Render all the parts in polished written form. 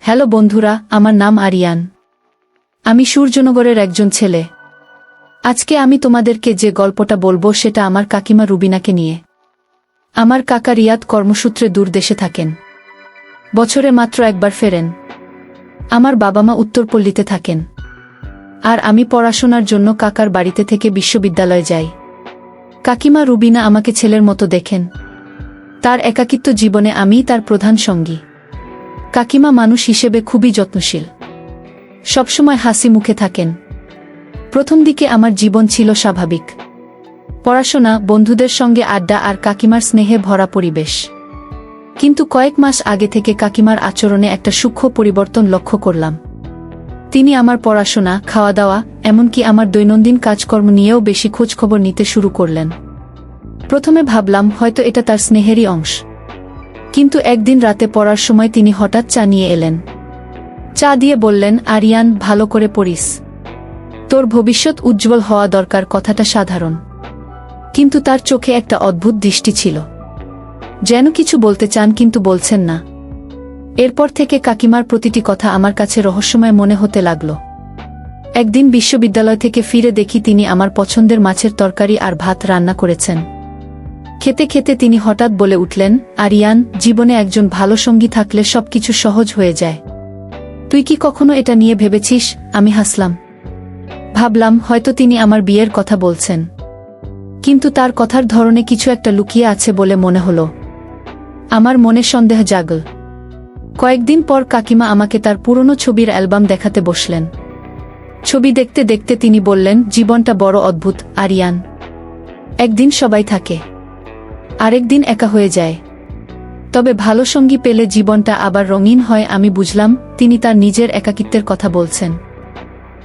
Hello বন্ধুরা, আমার নাম আরিয়ান। আমি সূর্যনগরের একজন ছেলে। আজকে আমি তোমাদেরকে যে গল্পটা বলবো সেটা আমার কাকিমা রুবিনাকে নিয়ে। আমার কাকা রিয়াদ কর্মসূত্রে দূর দেশে থাকেন। বছরে মাত্র একবার ফেরেন। আমার বাবা মা উত্তরপল্লীতে থাকেন। আর আমি পড়াশোনার জন্য কাকার বাড়িতে থেকে বিশ্ববিদ্যালয়ে যাই। কাকিমা রুবিনা আমাকে ছেলের মতো দেখেন। তার একাকিত্ব জীবনে আমিই তার প্রধান সঙ্গী। কাকিমা মানুষ হিসেবে খুবই যত্নশীল। সবসময় হাসি মুখে থাকেন। প্রথম দিকে আমার জীবন ছিল স্বাভাবিক। পড়াশোনা, বন্ধুদের সঙ্গে আড্ডা আর কাকিমার স্নেহে ভরা পরিবেশ। কিন্তু কয়েক মাস আগে থেকে কাকিমার আচরণে একটা সূক্ষ্ম পরিবর্তন লক্ষ্য করলাম। তিনি আমার পড়াশোনা, খাওয়া দাওয়া, এমনকি আমার দৈনন্দিন কাজকর্ম নিয়েও বেশি খোঁজখবর নিতে শুরু করলেন। প্রথমে ভাবলাম হয়তো এটা তার স্নেহেরই অংশ। কিন্তু একদিন রাতে পড়ার সময় তিনি হঠাৎ চা নিয়ে এলেন। চা দিয়ে বললেন, আরিয়ান, ভালো করে পড়িস। তোর ভবিষ্যৎ উজ্জ্বল হওয়া দরকার। কথাটা সাধারণ, কিন্তু তার চোখে একটা অদ্ভুত দৃষ্টি ছিল। যেন কিছু বলতে চান কিন্তু বলছেন না। এরপর থেকে কাকিমার প্রতিটি কথা আমার কাছে রহস্যময় মনে হতে লাগল। একদিন বিশ্ববিদ্যালয় থেকে ফিরে দেখি তিনি আমার পছন্দের মাছের তরকারি আর ভাত রান্না করেছেন। খেতে খেতে তিনি হঠাৎ বলে উঠলেন, আরিয়ান, জীবনে একজন ভালো সঙ্গী থাকলে সবকিছু সহজ হয়ে যায়। তুই কি কখনো এটা নিয়ে ভেবেছিস? আমি হাসলাম। ভাবলাম হয়তো তিনি আমার বিয়ের কথা বলছেন। কিন্তু তার কথার ধরনে কিছু একটা লুকিয়ে আছে বলে মনে হলো। আমার মনে সন্দেহ জাগল। কয়েকদিন পর কাকিমা আমাকে তার পুরনো ছবির অ্যালবাম দেখাতে বসলেন। ছবি দেখতে দেখতে তিনি বললেন, জীবনটা বড় অদ্ভুত আরিয়ান। একদিন সবাই থাকে, আরেকদিন একা হয়ে যায়। তবে ভালো সঙ্গী পেলে জীবনটা আবার রঙিন হয়। আমি বুঝলাম তিনি তার নিজের একাকিত্বের কথা বলছেন।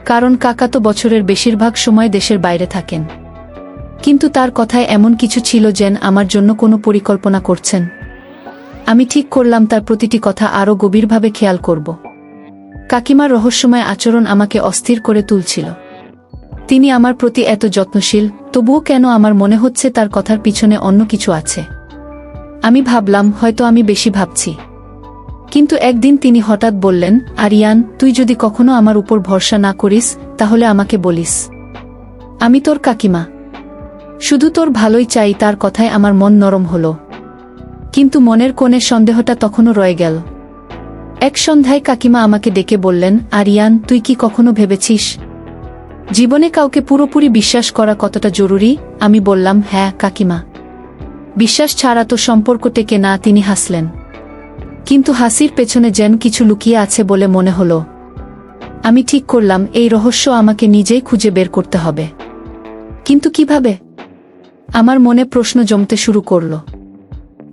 কারণ কাকা তো বছরের বেশিরভাগ সময় দেশের বাইরে থাকেন। কিন্তু তার কথায় এমন কিছু ছিল যেন আমার জন্য কোনো পরিকল্পনা করছেন। আমি ঠিক করলাম তার প্রতিটি কথা আরও গভীরভাবে খেয়াল করব। কাকিমার রহস্যময় আচরণ আমাকে অস্থির করে তুলছিল। তিনি আমার প্রতি এত যত্নশীল, তবুও কেন আমার মনে হচ্ছে তার কথার পিছনে অন্য কিছু আছে। আমি ভাবলাম হয়তো আমি বেশি ভাবছি। কিন্তু একদিন তিনি হঠাৎ বললেন, আরিয়ান, তুই যদি কখনো আমার উপর ভরসা না করিস তাহলে আমাকে বলিস। আমি তোর কাকিমা, শুধু তোর ভালোই চাই। তার কথায় আমার মন নরম হলো। কিন্তু মনের কোণে সন্দেহটা তখনও রয়ে গেল। এক সন্ধ্যায় কাকিমা আমাকে ডেকে বললেন, আরিয়ান, তুই কি কখনো ভেবেছিস জীবনে কাউকে পুরোপুরি বিশ্বাস করা কতটা জরুরি? আমি বললাম, হ্যাঁ কাকিমা। বিশ্বাস ছাড়া তো সম্পর্ক টেকে না। তিনি হাসলেন, কিন্তু হাসির পেছনে যেন কিছু লুকিয়ে আছে বলে মনে হলো। আমি ঠিক করলাম এই রহস্য আমাকে নিজেই খুঁজে বের করতে হবে। কিন্তু কিভাবে? আমার মনে প্রশ্ন জমতে শুরু করল।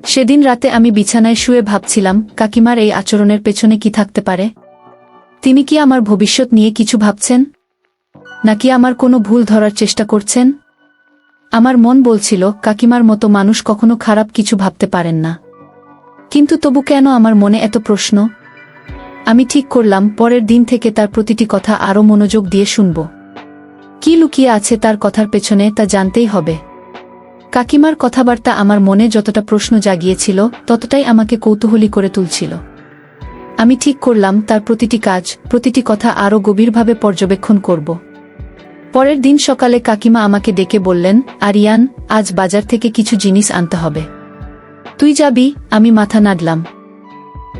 সেদিন রাতে আমি বিছানায় শুয়ে ভাবছিলাম, কাকিমার এই আচরণের পেছনে কি থাকতে পারে? তিনি কি আমার ভবিষ্যৎ নিয়ে কিছু ভাবছেন, নাকি আমার কোনো ভুল ধরার চেষ্টা করছেন? আমার মন বলছিল কাকিমার মতো মানুষ কখনো খারাপ কিছু ভাবতে পারেন না। কিন্তু তবু কেন আমার মনে এত প্রশ্ন? আমি ঠিক করলাম পরের দিন থেকে তার প্রতিটি কথা আরও মনোযোগ দিয়ে শুনব। কি লুকিয়ে আছে তার কথার পেছনে তা জানতেই হবে। কাকিমার কথাবার্তা আমার মনে যতটা প্রশ্ন জাগিয়েছিল ততটাই আমাকে কৌতূহলী করে তুলছিল। আমি ঠিক করলাম তার প্রতিটি কাজ, প্রতিটি কথা আরও গভীরভাবে পর্যবেক্ষণ করব। পরের দিন সকালে কাকিমা আমাকে ডেকে বললেন, আরিয়ান, আজ বাজার থেকে কিছু জিনিস আনতে হবে। তুই যাবি? আমি মাথা নাড়লাম।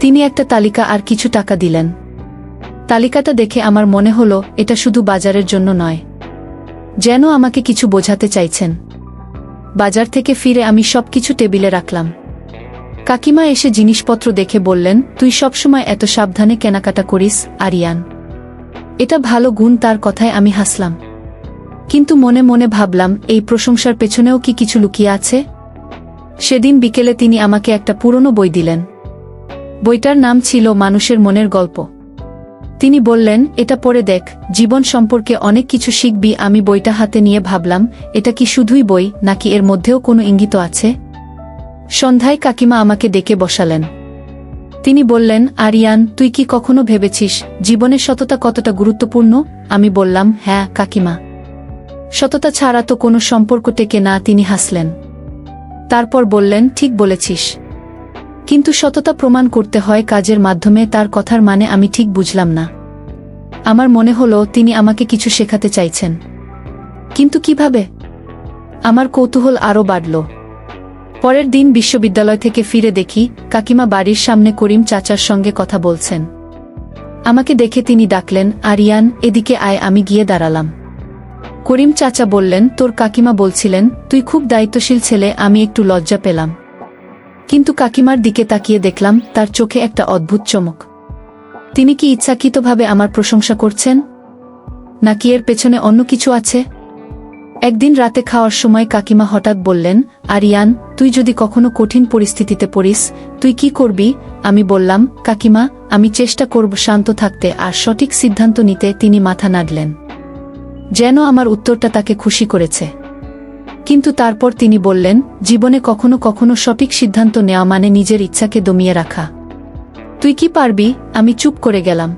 তিনি একটা তালিকা আর কিছু টাকা দিলেন। তালিকাটা দেখে আমার মনে হলো এটা শুধু বাজারের জন্য নয়, যেন আমাকে কিছু বোঝাতে চাইছেন। বাজার থেকে ফিরে আমি সবকিছু টেবিলে রাখলাম। কাকিমা এসে জিনিসপত্র দেখে বললেন, তুই সবসময় এত সাবধানে কেনাকাটা করিস আরিয়ান। এটা ভালো গুণ। তার কথায় আমি হাসলাম, কিন্তু মনে মনে ভাবলাম এই প্রশংসার পেছনেও কি কিছু লুকিয়ে আছে। সেদিন বিকেলে তিনি আমাকে একটা পুরনো বই দিলেন। বইটার নাম ছিল মানুষের মনের গল্প। তিনি বললেন, এটা পড়ে দেখ, জীবন সম্পর্কে অনেক কিছু শিখবি। আমি বইটা হাতে নিয়ে ভাবলাম, এটা কি শুধুই বই, নাকি এর মধ্যেও কোনো ইঙ্গিত আছে? সন্ধ্যায় কাকিমা আমাকে ডেকে বসালেন। তিনি বললেন, আরিয়ান, তুই কি কখনো ভেবেছিস জীবনে সততা কতটা গুরুত্বপূর্ণ? আমি বললাম, হ্যাঁ কাকিমা। সততা ছাড়া তো কোনো সম্পর্ক টেকে না। তিনি হাসলেন। তারপর বললেন, ঠিক বলেছিস। কিন্তু সততা প্রমাণ করতে হয় কাজের মাধ্যমে। তার কথার মানে আমি ঠিক বুঝলাম না। আমার মনে হলো তিনি আমাকে কিছু শেখাতে চাইছেন, কিন্তু কিভাবে? আমার কৌতূহল আরও বাড়ল। পরের দিন বিশ্ববিদ্যালয় থেকে ফিরে দেখি কাকিমা বাড়ির সামনে করিম চাচার সঙ্গে কথা বলছেন। আমাকে দেখে তিনি ডাকলেন, আরিয়ান, এদিকে আয়। আমি গিয়ে দাঁড়ালাম। করিম চাচা বললেন, তোর কাকিমা বলছিলেন তুই খুব দায়িত্বশীল ছেলে। আমি একটু লজ্জা পেলাম, কিন্তু কাকিমার দিকে তাকিয়ে দেখলাম তার চোখে একটা অদ্ভুত চমক। তিনি কি ইচ্ছাকৃতভাবে আমার প্রশংসা করছেন, নাকি এর পেছনে অন্য কিছু আছে? একদিন রাতে খাওয়ার সময় কাকিমা হঠাৎ বললেন, আরিয়ান, তুই যদি কখনো কঠিন পরিস্থিতিতে পড়িস তুই কি করবি? আমি বললাম, কাকিমা, আমি চেষ্টা করব শান্ত থাকতে আর সঠিক সিদ্ধান্ত নিতে। তিনি মাথা নাড়লেন, যেন আমার উত্তরটা তাকে খুশি করেছে। কিন্তু তারপর তিনি বললেন, জীবনে কখনো কখনো সঠিক সিদ্ধান্ত নেওয়া মানে নিজের ইচ্ছাকে দমিয়ে রাখা। তুই কি পারবি? আমি চুপ করে গেলাম।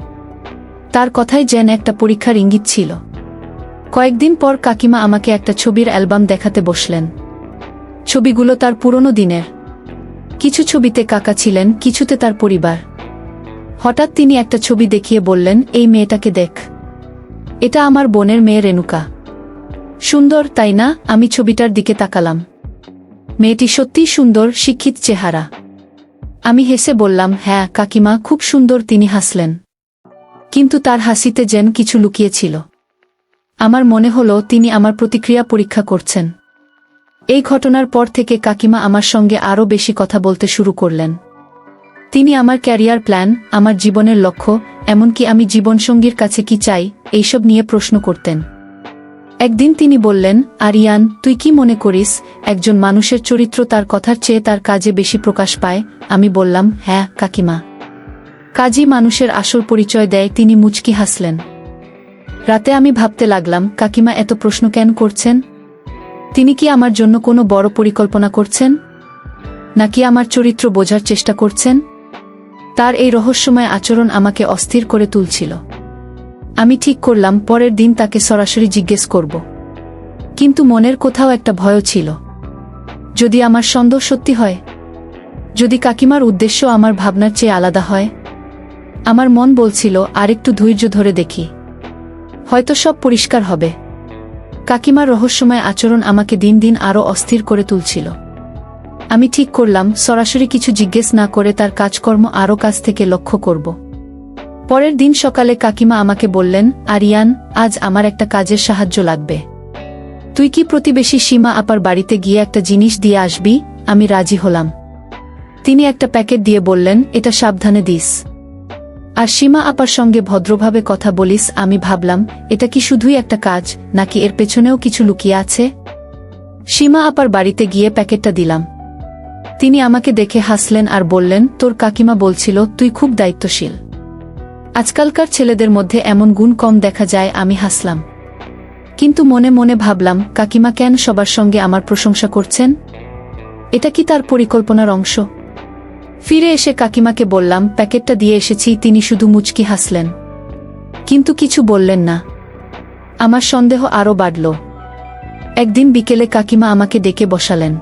তার কথাই যেন একটা পরীক্ষার ইঙ্গিত ছিল। কয়েকদিন পর কাকিমা আমাকে একটা ছবির অ্যালবাম দেখাতে বসলেন। ছবিগুলো তার পুরনো দিনের। কিছু ছবিতে কাকা ছিলেন, কিছুতে তার পরিবার। হঠাৎ তিনি একটা ছবি দেখিয়ে বললেন, এই মেয়েটাকে দেখ, এটা আমার বোনের মেয়ে রেণুকা। সুন্দর, তাই না? আমি ছবিটার দিকে তাকালাম। মেয়েটি সত্যিই সুন্দর, শিক্ষিত চেহারা। আমি হেসে বললাম, হ্যাঁ কাকিমা, খুব সুন্দর। তিনি হাসলেন, কিন্তু তার হাসিতে যেন কিছু লুকিয়েছিল। আমার মনে হলো তিনি আমার প্রতিক্রিয়া পরীক্ষা করছেন। এই ঘটনার পর থেকে কাকিমা আমার সঙ্গে আরও বেশি কথা বলতে শুরু করলেন। তিনি আমার ক্যারিয়ার প্ল্যান, আমার জীবনের লক্ষ্য, এমনকি আমি জীবনসঙ্গীর কাছে কি চাই, এইসব নিয়ে প্রশ্ন করতেন। একদিন তিনি বললেন, আরিয়ান, তুই কি মনে করিস একজন মানুষের চরিত্র তার কথার চেয়ে তার কাজে বেশি প্রকাশ পায়? আমি বললাম, হ্যাঁ কাকিমা, কাজই মানুষের আসল পরিচয় দেয়। তিনি মুচকি হাসলেন। রাতে আমি ভাবতে লাগলাম, কাকিমা এত প্রশ্ন কেন করছেন? তিনি কি আমার জন্য কোনো বড় পরিকল্পনা করছেন, নাকি আমার চরিত্র বোঝার চেষ্টা করছেন? তার এই রহস্যময় আচরণ আমাকে অস্থির করে তুলছিল। আমি ঠিক করলাম পরের দিন তাকে সরাসরি জিজ্ঞেস করব, কিন্তু মনের কোথাও একটা ভয়ও ছিল। যদি আমার সন্দেহ সত্যি হয়, যদি কাকিমার উদ্দেশ্য আমার ভাবনার চেয়ে আলাদা হয়। আমার মন বলছিল, আরেকটু ধৈর্য ধরে দেখি, হয়তো সব পরিষ্কার হবে। কাকিমার রহস্যময় আচরণ আমাকে দিন দিন আরও অস্থির করে তুলছিল। আমি ঠিক করলাম সরাসরি কিছু জিজ্ঞেস না করে তার কাজকর্ম আরও কাছ থেকে লক্ষ্য করব। পরের দিন সকালে কাকিমা আমাকে বললেন, আরিয়ান, আজ আমার একটা কাজের সাহায্য লাগবে। তুই কি প্রতিবেশী সীমা আপার বাড়িতে গিয়ে একটা জিনিস দিয়ে আসবি? আমি রাজি হলাম। তিনি একটা প্যাকেট দিয়ে বললেন, এটা সাবধানে দিস, আর সীমা আপার সঙ্গে ভদ্রভাবে কথা বলিস। আমি ভাবলাম, এটা কি শুধুই একটা কাজ, নাকি এর পেছনেও কিছু লুকিয়ে আছে? সীমা আপার বাড়িতে গিয়ে প্যাকেটটা দিলাম। তিনি আমাকে দেখে হাসলেন আর বললেন, তোর কাকিমা বলছিল তুই খুব দায়িত্বশীল। আজকালকার ছেলেদের মধ্যে এমন গুণ কম দেখা যায়। আমি হাসলাম, কিন্তু মনে মনে ভাবলাম, কাকিমা কেন সবার সঙ্গে আমার প্রশংসা করছেন? এটা কি তার পরিকল্পনার অংশ? ফিরে এসে কাকিমাকে বললাম, প্যাকেটটা দিয়ে এসেছি। তিনি শুধু মুচকি হাসলেন, কিন্তু কিছু বললেন না। আমার সন্দেহ আরও বাড়ল। একদিন বিকেলে কাকিমা আমাকে ডেকে বসালেন।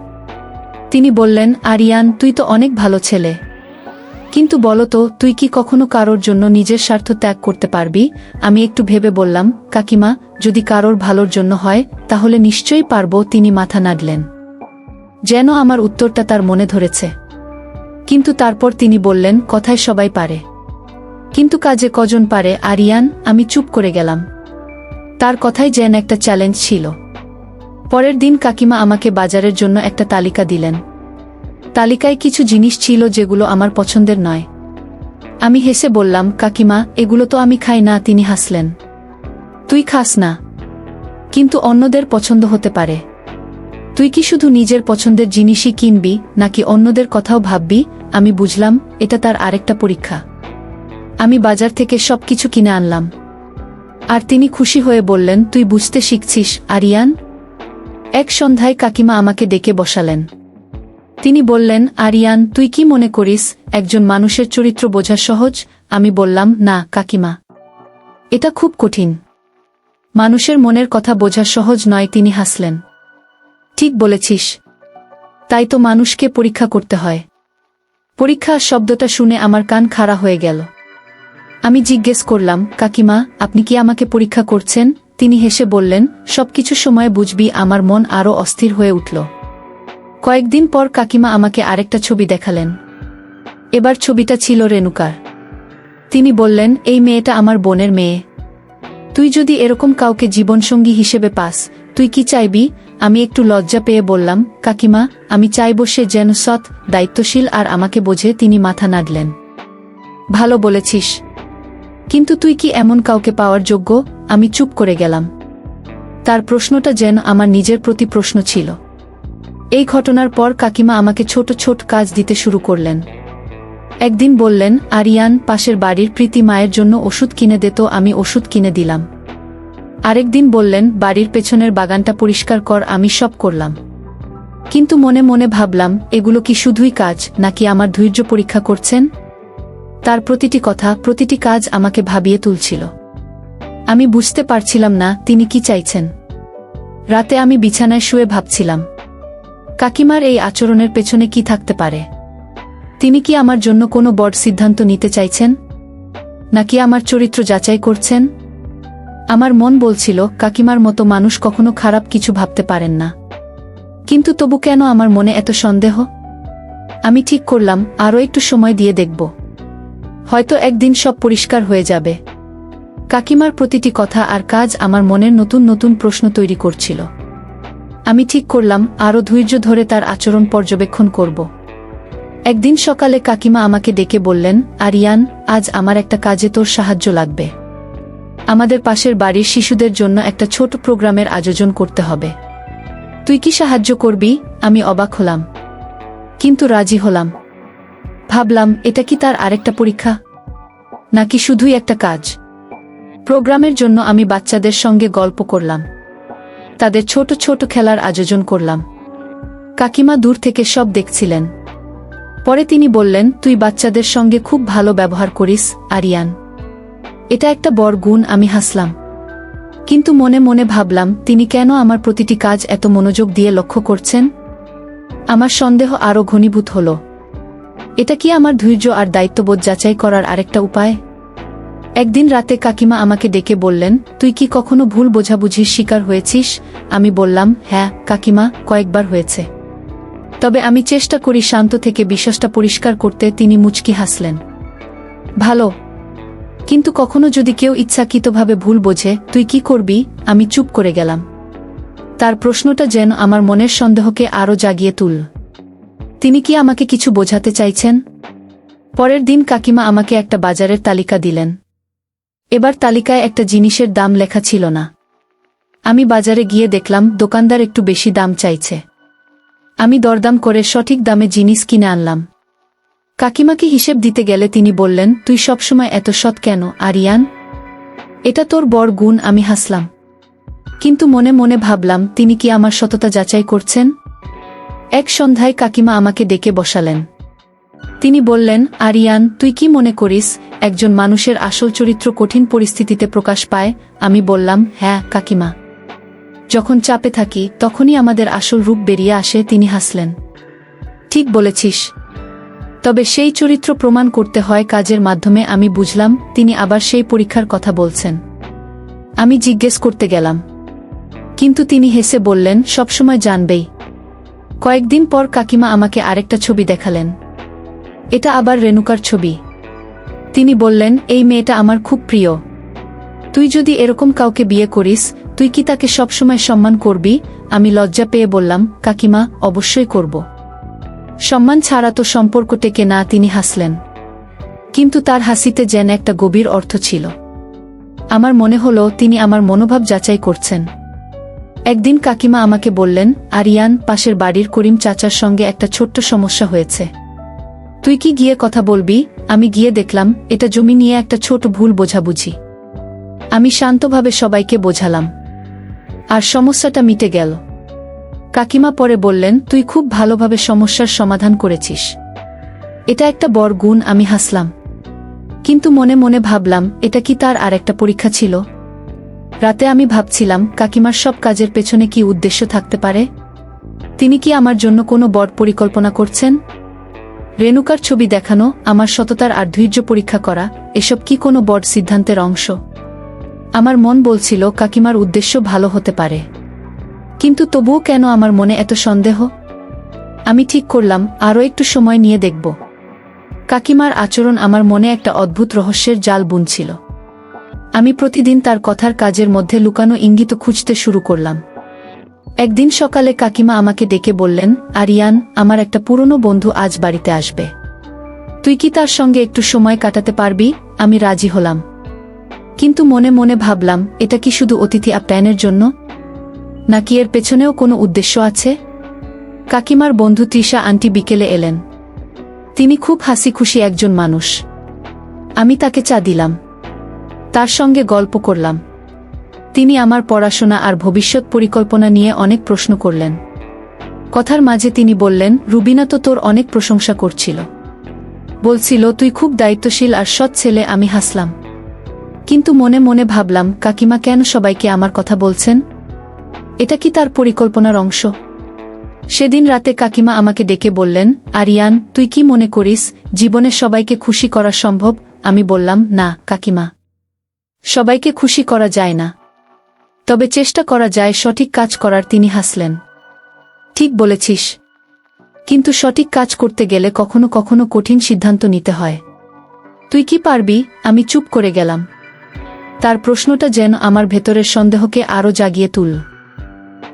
তিনি বললেন, আরিয়ান, তুই তো অনেক ভালো ছেলে, কিন্তু বলতো, তুই কি কখনো কারোর জন্য নিজের স্বার্থ ত্যাগ করতে পারবি? আমি একটু ভেবে বললাম, কাকিমা, যদি কারোর ভালোর জন্য হয় তাহলে নিশ্চয়ই পারব। তিনি মাথা নাড়লেন, যেন আমার উত্তরটা তার মনে ধরেছে। কিন্তু তারপর তিনি বললেন, কথায় সবাই পারে, কিন্তু কাজে কজন পারে আরিয়ান? আমি চুপ করে গেলাম। তার কথাই যেন একটা চ্যালেঞ্জ ছিল। পরের দিন কাকিমা আমাকে বাজারের জন্য একটা তালিকা দিলেন। তালিকায় কিছু জিনিস ছিল যেগুলো আমার পছন্দের নয়। আমি হেসে বললাম, কাকিমা, এগুলো তো আমি খাই না। তিনি হাসলেন, তুই খাস না, কিন্তু অন্যদের পছন্দ হতে পারে। তুই কি শুধু নিজের পছন্দের জিনিসই কিনবি, নাকি অন্যদের কথাও ভাববি? আমি বুঝলাম এটা তার আরেকটা পরীক্ষা। আমি বাজার থেকে সবকিছু কিনে আনলাম, আর তিনি খুশি হয়ে বললেন, তুই বুঝতে শিখছিস আরিয়ান। এক সন্ধ্যায় কাকিমা আমাকে ডেকে বসালেন। তিনি বললেন, আরিয়ান, তুই কি মনে করিস একজন মানুষের চরিত্র বোঝা সহজ? আমি বললাম, না কাকিমা, এটা খুব কঠিন। মানুষের মনের কথা বোঝা সহজ নয়। তিনি হাসলেন, ঠিক বলেছিস, তাই তো মানুষকে পরীক্ষা করতে হয়। পরীক্ষা শব্দটা শুনে আমার কান খাড়া হয়ে গেল। আমি জিজ্ঞেস করলাম, কাকিমা, আপনি কি আমাকে পরীক্ষা করছেন? তিনি হেসে বললেন, সবকিছু সময়ে বুঝবি। আমার মন আরও অস্থির হয়ে উঠল। কয়েকদিন পর কাকিমা আমাকে আরেকটা ছবি দেখালেন। এবার ছবিটা ছিল রেণুকার। তিনি বললেন, এই মেয়েটা আমার বোনের মেয়ে। তুই যদি এরকম কাউকে জীবনসঙ্গী হিসেবে পাস, তুই কি চাইবি? আমি একটু লজ্জা পেয়ে বললাম, কাকিমা, আমি চাইব সে যেন সৎ, দায়িত্বশীল আর আমাকে বোঝে। তিনি মাথা নাড়লেন। ভালো বলেছিস, কিন্তু তুই কি এমন কাউকে পাওয়ার যোগ্য? আমি চুপ করে গেলাম। তার প্রশ্নটা যেন আমার নিজের প্রতি প্রশ্ন ছিল। এই ঘটনার পর কাকিমা আমাকে ছোট ছোট কাজ দিতে শুরু করলেন। একদিন বললেন, আরিয়ান, পাশের বাড়ির প্রীতি মায়ের জন্য ওষুধ কিনে দিত। আমি ওষুধ কিনে দিলাম। আরেকদিন বললেন, বাড়ির পেছনের বাগানটা পরিষ্কার কর। আমি সব করলাম। কিন্তু মনে মনে ভাবলাম, এগুলো কি শুধুই কাজ, নাকি আমার ধৈর্য পরীক্ষা করছেন? তার প্রতিটি কথা, প্রতিটি কাজ আমাকে ভাবিয়ে তুলছিল। আমি বুঝতে পারছিলাম না তিনি কি চাইছেন। রাতে আমি বিছানায় শুয়ে ভাবছিলাম, কাকিমার এই আচরণের পেছনে কি থাকতে পারে? তিনি কি আমার জন্য কোনো বড় সিদ্ধান্ত নিতে চাইছেন, নাকি আমার চরিত্র যাচাই করছেন? আমার মন বলছিল, কাকিমার মতো মানুষ কখনো খারাপ কিছু ভাবতে পারেন না। কিন্তু তবু কেন আমার মনে এত সন্দেহ? আমি ঠিক করলাম, আরও একটু সময় দিয়ে দেখব। হয়তো একদিন সব পরিষ্কার হয়ে যাবে। কাকিমার প্রতিটি কথা আর কাজ আমার মনের নতুন নতুন প্রশ্ন তৈরি করছিল। আমি ঠিক করলাম, আরও ধৈর্য ধরে তার আচরণ পর্যবেক্ষণ করব। একদিন সকালে কাকিমা আমাকে ডেকে বললেন, আরিয়ান, আজ আমার একটা কাজে তোর সাহায্য লাগবে। আমাদের পাশের বাড়ির শিশুদের জন্য একটা ছোট প্রোগ্রামের আয়োজন করতে হবে। তুই কি সাহায্য করবি? আমি অবাক হলাম, কিন্তু রাজি হলাম। ভাবলাম, এটা কি তার আরেকটা পরীক্ষা, নাকি শুধুই একটা কাজ? প্রোগ্রামের জন্য আমি বাচ্চাদের সঙ্গে গল্প করলাম, তাদের ছোট ছোট খেলার আয়োজন করলাম। কাকিমা দূর থেকে সব দেখছিলেন। পরে তিনি বললেন, তুই বাচ্চাদের সঙ্গে খুব ভালো ব্যবহার করিস, আরিয়ান। এটা একটা বড় গুণ। আমি হাসলাম, কিন্তু মনে মনে ভাবলাম, তিনি কেন আমার প্রতিটি কাজ এত মনোযোগ দিয়ে লক্ষ্য করছেন? আমার সন্দেহ আরও ঘনীভূত হল। এটা কি আমার ধৈর্য আর দায়িত্ববোধ যাচাই করার আরেকটা উপায়? একদিন রাতে কাকিমা আমাকে ডেকে বললেন, তুই কি কখনো ভুল বোঝাবুঝির শিকার হয়েছিস? আমি বললাম, হ্যাঁ কাকিমা, কয়েকবার হয়েছে। তবে আমি চেষ্টা করি শান্ত থেকে বিশ্বাসটা পরিষ্কার করতে। তিনি মুচকি হাসলেন। ভালো, কিন্তু কখনো যদি কেউ ইচ্ছাকৃতভাবে ভুল বোঝে, তুই কি করবি? আমি চুপ করে গেলাম। তার প্রশ্নটা যেন আমার মনের সন্দেহকে আরও জাগিয়ে তুলল। তিনি কি আমাকে কিছু বোঝাতে চাইছেন? পরের দিন কাকিমা আমাকে একটা বাজারের তালিকা দিলেন। এবার তালিকায় একটা জিনিসের দাম লেখা ছিল না। আমি বাজারে গিয়ে দেখলাম দোকানদার একটু বেশি দাম চাইছে। আমি দরদাম করে সঠিক দামে জিনিস কিনে আনলাম। কাকিমাকে হিসেব দিতে গেলে তিনি বললেন, তুই সবসময় এত সৎ কেন, আরিয়ান? এটা তোর বড় গুণ। আমি হাসলাম, কিন্তু মনে মনে ভাবলাম, তিনি কি আমার সততা যাচাই করছেন? এক সন্ধ্যায় কাকিমা আমাকে ডেকে বসালেন। তিনি বললেন, আরিয়ান, তুই কি মনে করিস একজন মানুষের আসল চরিত্র কঠিন পরিস্থিতিতে প্রকাশ পায়? আমি বললাম, হ্যাঁ কাকিমা, যখন চাপে থাকি তখনই আমাদের আসল রূপ বেরিয়ে আসে। তিনি হাসলেন। ঠিক বলেছিস, তবে সেই চরিত্র প্রমাণ করতে হয় কাজের মাধ্যমে। আমি বুঝলাম তিনি আবার সেই পরীক্ষার কথা বলছেন। আমি জিজ্ঞেস করতে গেলাম, কিন্তু তিনি হেসে বললেন, সবসময় জানবেই। কয়েকদিন পর কাকিমা আমাকে আরেকটা ছবি দেখালেন। এটা আবার রেণুকার ছবি। তিনি বললেন, এই মেয়েটা আমার খুব প্রিয়। তুই যদি এরকম কাউকে বিয়ে করিস, তুই কি তাকে সবসময় সম্মান করবি? আমি লজ্জা পেয়ে বললাম, কাকিমা, অবশ্যই করব। সম্মান ছাড়া তো সম্পর্ক টেকে না। তিনি হাসলেন, কিন্তু তার হাসিতে যেন একটা গভীর অর্থ ছিল। আমার মনে হলো তিনি আমার মনোভাব যাচাই করছেন। একদিন কাকিমা আমাকে বললেন, আরিয়ান, পাশের বাড়ির করিম চাচার সঙ্গে একটা ছোট্ট সমস্যা হয়েছে। তুই কি গিয়ে কথা বলবি? আমি গিয়ে দেখলাম এটা জমি নিয়ে একটা ছোট ভুল বোঝাবুঝি। আমি শান্তভাবে সবাইকে বোঝালাম, আর সমস্যাটা মিটে গেল। কাকিমা পরে বললেন, তুই খুব ভালোভাবে সমস্যার সমাধান করেছিস। এটা একটা বড় গুণ। আমি হাসলাম, কিন্তু মনে মনে ভাবলাম, এটা কি তার আরেকটা পরীক্ষা ছিল? রাতে আমি ভাবছিলাম, কাকিমার সব কাজের পেছনে কি উদ্দেশ্য থাকতে পারে? তিনি কি আমার জন্য কোনো বড় পরিকল্পনা করছেন? রেণুকার ছবি দেখানো, আমার সততার আর ধৈর্য পরীক্ষা করা, এসব কি কোনো বড় সিদ্ধান্তের অংশ? আমার মন বলছিল কাকিমার উদ্দেশ্য ভালো হতে পারে, কিন্তু তবুও কেন আমার মনে এত সন্দেহ? আমি ঠিক করলাম আরও একটু সময় নিয়ে দেখব। কাকিমার আচরণ আমার মনে একটা অদ্ভুত রহস্যের জাল বুনছিল। আমি প্রতিদিন তার কথার কাজের মধ্যে লুকানো ইঙ্গিত খুঁজতে শুরু করলাম। একদিন সকালে কাকিমা আমাকে ডেকে বললেন, আরিয়ান, আমার একটা পুরনো বন্ধু আজ বাড়িতে আসবে। তুই কি তার সঙ্গে একটু সময় কাটাতে পারবি? আমি রাজি হলাম, কিন্তু মনে মনে ভাবলাম, এটা কি শুধু অতিথি আপ্যায়নের জন্য, নাকি এর পেছনেও কোনো উদ্দেশ্য আছে? কাকিমার বন্ধু তৃষা আন্টি বিকেলে এলেন। তিনি খুব হাসি খুশি একজন মানুষ। আমি তাকে চা দিলাম, তার সঙ্গে গল্প করলাম। তিনি আমার পড়াশোনা আর ভবিষ্যৎ পরিকল্পনা নিয়ে অনেক প্রশ্ন করলেন। কথার মাঝে তিনি বললেন, রুবিনা তো তোর অনেক প্রশংসা করছিল, বলছিল তুই খুব দায়িত্বশীল আর সৎ ছেলে। আমি হাসলাম, কিন্তু মনে মনে ভাবলাম, কাকিমা কেন সবাইকে আমার কথা বলছেন? এটা কি তার পরিকল্পনার অংশ? সেদিন রাতে কাকিমা আমাকে ডেকে বললেন, আরিয়ান, তুই কি মনে করিস জীবনে সবাইকে খুশি করা সম্ভব? আমি বললাম, না কাকিমা, সবাইকে খুশি করা যায় না, তবে চেষ্টা করা যায় সঠিক কাজ করার। তিনি হাসলেন, ঠিক বলেছিস, কিন্তু সঠিক কাজ করতে গেলে কখনো কখনো কঠিন সিদ্ধান্ত নিতে হয়। তুই কি পারবি? আমি চুপ করে গেলাম। তার প্রশ্নটা যেন আমার ভেতরের সন্দেহকে আরও জাগিয়ে তুলল।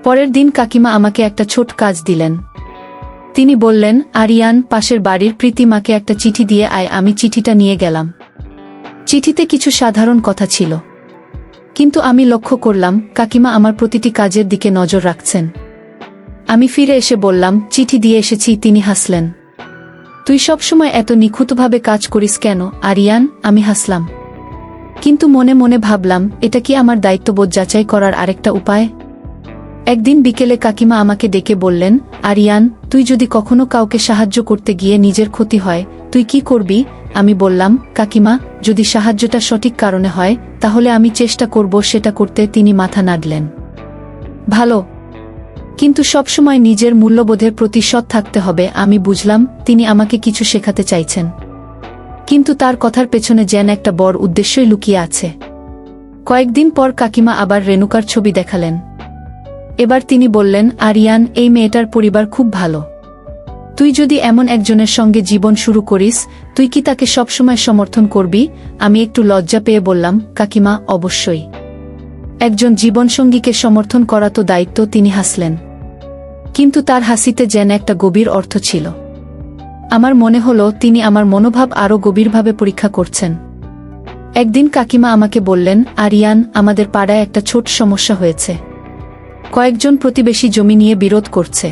পরের দিন কাকিমা আমাকে একটা ছোট কাজ দিলেন। তিনি বললেন, আরিয়ান, পাশের বাড়ির প্রীতিমাকে একটা চিঠি দিয়ে আয়। আমি চিঠিটা নিয়ে গেলাম। চিঠিতে কিছু সাধারণ কথা ছিল, কিন্তু আমি লক্ষ্য করলাম কাকিমা আমার প্রতিটি কাজের দিকে নজর রাখছেন। আমি ফিরে এসে বললাম, চিঠি দিয়ে এসেছি। তিনি হাসলেন, তুই সবসময় এত নিখুঁতভাবে কাজ করিস কেন আরিয়ান? আমি হাসলাম, কিন্তু মনে মনে ভাবলাম, এটা কি আমার দায়িত্ববোধ যাচাই করার আরেকটা উপায়? একদিন বিকেলে কাকিমা আমাকে ডেকে বললেন, আরিয়ান, তুই যদি কখনো কাউকে সাহায্য করতে গিয়ে নিজের ক্ষতি হয়, তুই কি করবি? আমি বললাম, কাকিমা, যদি সাহায্যটা সঠিক কারণে হয়, তাহলে আমি চেষ্টা করব সেটা করতে। তিনি মাথা নাড়লেন, ভালো, কিন্তু সবসময় নিজের মূল্যবোধের প্রতি সৎ থাকতে হবে। আমি বুঝলাম তিনি আমাকে কিছু শেখাতে চাইছেন, কিন্তু তার কথার পেছনে যেন একটা বড় উদ্দেশ্যই লুকিয়ে আছে। কয়েকদিন পর কাকিমা আবার রেণুকার ছবি দেখালেন। এবার তিনি বললেন, আরিয়ান, এই মেয়েটার পরিবার খুব ভালো। তুই যদি এমন একজনের সঙ্গে জীবন শুরু করিস, তুই কি তাকে সবসময় সমর্থন করবি? আমি একটু লজ্জা পেয়ে বললাম, কাকিমা, অবশ্যই। একজন জীবনসঙ্গীকে সমর্থন করা তো দায়িত্ব। তিনি হাসলেন, কিন্তু তার হাসিতে যেন একটা গভীর অর্থ ছিল। আমার মনে হলো তিনি আমার মনোভাব আরও গভীরভাবে পরীক্ষা করছেন। একদিন কাকিমা আমাকে বললেন, আরিয়ান, আমাদের পাড়ায় একটা ছোট সমস্যা হয়েছে। কয়েকজন প্রতিবেশী জমি নিয়ে বিরোধ করছে।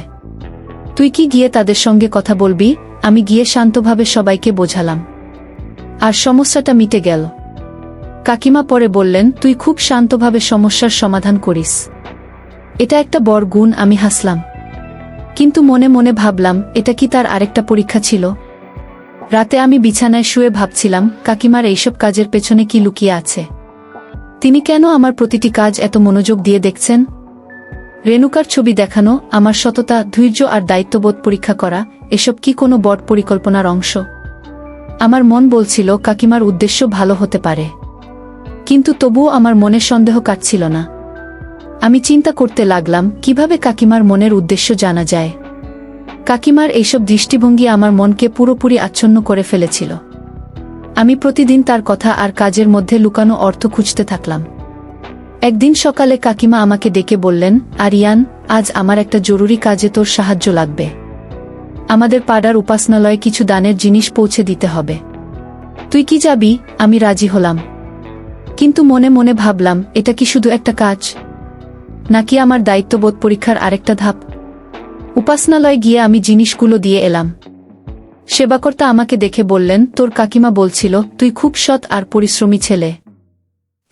তুই কি গিয়ে তাদের সঙ্গে কথা বলবি? আমি গিয়ে শান্তভাবে সবাইকে বোঝালাম, আর সমস্যাটা মিটে গেল। কাকিমা পরে বললেন, তুই খুব শান্তভাবে সমস্যার সমাধান করিস, এটা একটা বড় গুণ। আমি হাসলাম, কিন্তু মনে মনে ভাবলাম, এটা কি তার আরেকটা পরীক্ষা ছিল? রাতে আমি বিছানায় শুয়ে ভাবছিলাম, কাকিমার এইসব কাজের পেছনে কি লুকিয়ে আছে? তিনি কেন আমার প্রতিটি কাজ এত মনোযোগ দিয়ে দেখছেন? রেণুকার ছবি দেখানো, আমার সততা, ধৈর্য আর দায়িত্ববোধ পরীক্ষা করা, এসব কি কোনো বড় পরিকল্পনার অংশ? আমার মন বলছিল কাকিমার উদ্দেশ্য ভালো হতে পারে, কিন্তু তবুও আমার মনে সন্দেহ কাটছিল না। আমি চিন্তা করতে লাগলাম, কিভাবে কাকিমার মনের উদ্দেশ্য জানা যায়। কাকিমার এইসব দৃষ্টিভঙ্গি আমার মনকে পুরোপুরি আচ্ছন্ন করে ফেলেছিল। আমি প্রতিদিন তার কথা আর কাজের মধ্যে লুকানো অর্থ খুঁজতে থাকলাম। একদিন সকালে কাকিমা আমাকে ডেকে বললেন, আরিয়ান, আজ আমার একটা জরুরি কাজে তোর সাহায্য লাগবে। আমাদের পাড়ার উপাসনালয়ে কিছু দানের জিনিস পৌঁছে দিতে হবে। তুই কি যাবি? আমি রাজি হলাম, কিন্তু মনে মনে ভাবলাম, এটা কি শুধু একটা কাজ, নাকি আমার দায়িত্ববোধ পরীক্ষার আরেকটা ধাপ? উপাসনালয়ে গিয়ে আমি জিনিসগুলো দিয়ে এলাম। সেবাকর্তা আমাকে দেখে বললেন, তোর কাকিমা বলছিল তুই খুব সৎ আর পরিশ্রমী ছেলে।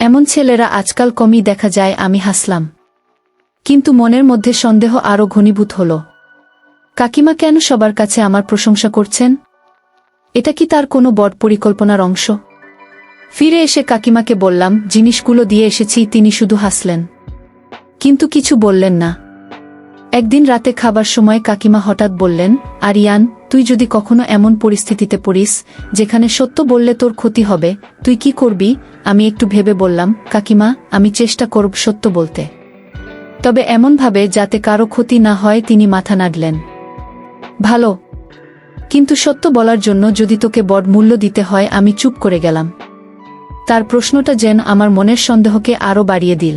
এমন ছেলেরা আজকাল কমই দেখা যায়। আমি হাসলাম, কিন্তু মনের মধ্যে সন্দেহ আরও ঘনীভূত হল। কাকিমা কেন সবার কাছে আমার প্রশংসা করছেন? এটা কি তার কোনো বড় পরিকল্পনার অংশ? ফিরে এসে কাকিমাকে বললাম, জিনিসগুলো দিয়ে এসেছি। তিনি শুধু হাসলেন, কিন্তু কিছু বললেন না। একদিন রাতে খাবার সময় কাকিমা হঠাৎ বললেন, আরিয়ান, তুই যদি কখনো এমন পরিস্থিতিতে পড়িস যেখানে সত্য বললে তোর ক্ষতি হবে, তুই কি করবি? আমি একটু ভেবে বললাম, কাকিমা, আমি চেষ্টা করব সত্য বলতে, তবে এমনভাবে যাতে কারো ক্ষতি না হয়। তিনি মাথা নাড়লেন। ভালো, কিন্তু সত্য বলার জন্য যদি তোকে বড় মূল্য দিতে হয়? আমি চুপ করে গেলাম। তার প্রশ্নটা যেন আমার মনের সন্দেহকে আরও বাড়িয়ে দিল।